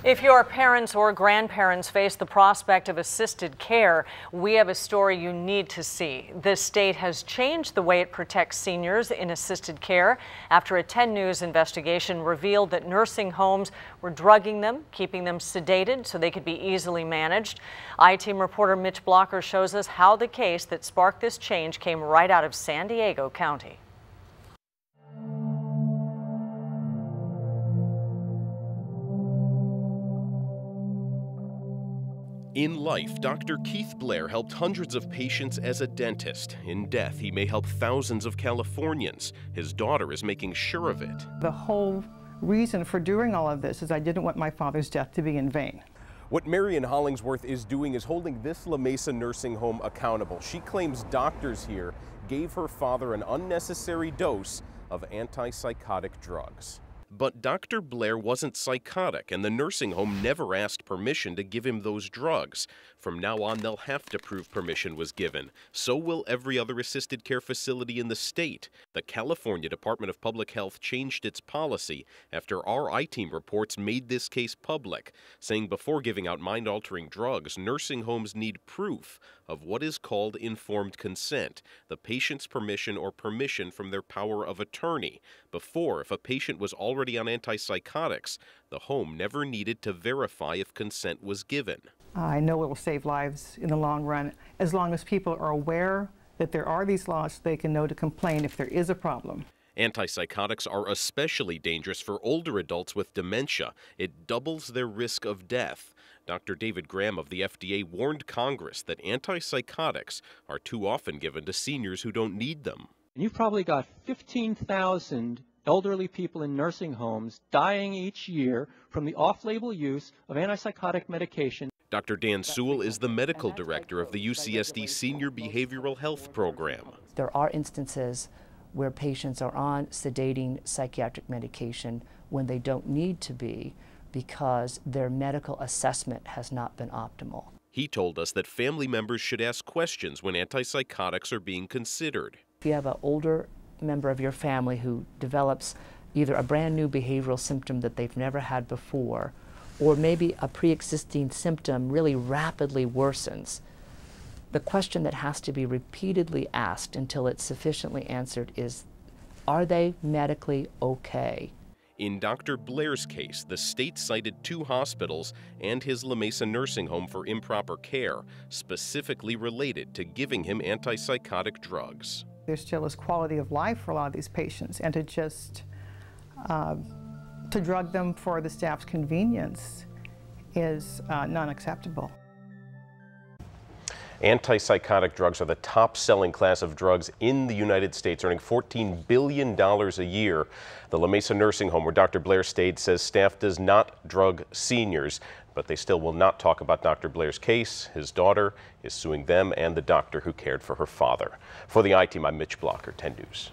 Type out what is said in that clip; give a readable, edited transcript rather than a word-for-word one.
If your parents or grandparents face the prospect of assisted care, we have a story you need to see. This state has changed the way it protects seniors in assisted care after a 10 News investigation revealed that nursing homes were drugging them, keeping them sedated so they could be easily managed. I-Team reporter Mitch Blocker shows us how the case that sparked this change came right out of San Diego County. In life, Dr. Keith Blair helped hundreds of patients as a dentist. In death, he may help thousands of Californians. His daughter is making sure of it. The whole reason for doing all of this is I didn't want my father's death to be in vain. What Marion Hollingsworth is doing is holding this La Mesa nursing home accountable. She claims doctors here gave her father an unnecessary dose of antipsychotic drugs. But Dr. Blair wasn't psychotic, and the nursing home never asked permission to give him those drugs. From now on, they'll have to prove permission was given. So will every other assisted care facility in the state. The California Department of Public Health changed its policy after our I-Team reports made this case public, saying before giving out mind-altering drugs, nursing homes need proof of what is called informed consent, the patient's permission or permission from their power of attorney. Before, if a patient was already on antipsychotics, the home never needed to verify if consent was given. I know it will save lives in the long run as long as people are aware that there are these laws so they can know to complain if there is a problem. Antipsychotics are especially dangerous for older adults with dementia. It doubles their risk of death. Dr. David Graham of the FDA warned Congress that antipsychotics are too often given to seniors who don't need them. You've probably got 15,000 elderly people in nursing homes dying each year from the off-label use of antipsychotic medication. Dr. Dan Sewell is the medical director of the UCSD Senior Behavioral Health Program. There are instances where patients are on sedating psychiatric medication when they don't need to be because their medical assessment has not been optimal. He told us that family members should ask questions when antipsychotics are being considered. If you have an older member of your family who develops either a brand new behavioral symptom that they've never had before, or maybe a pre-existing symptom really rapidly worsens, the question that has to be repeatedly asked until it's sufficiently answered is, are they medically okay? In Dr. Blair's case, the state cited 2 hospitals and his La Mesa nursing home for improper care, specifically related to giving him antipsychotic drugs. There still is quality of life for a lot of these patients, and to just to drug them for the staff's convenience is not acceptable. Antipsychotic drugs are the top-selling class of drugs in the United States, earning $14 billion a year. The La Mesa nursing home where Dr. Blair stayed says staff does not drug seniors, but they still will not talk about Dr. Blair's case. His daughter is suing them and the doctor who cared for her father. For the I-Team, I'm Mitch Blocker, 10 News.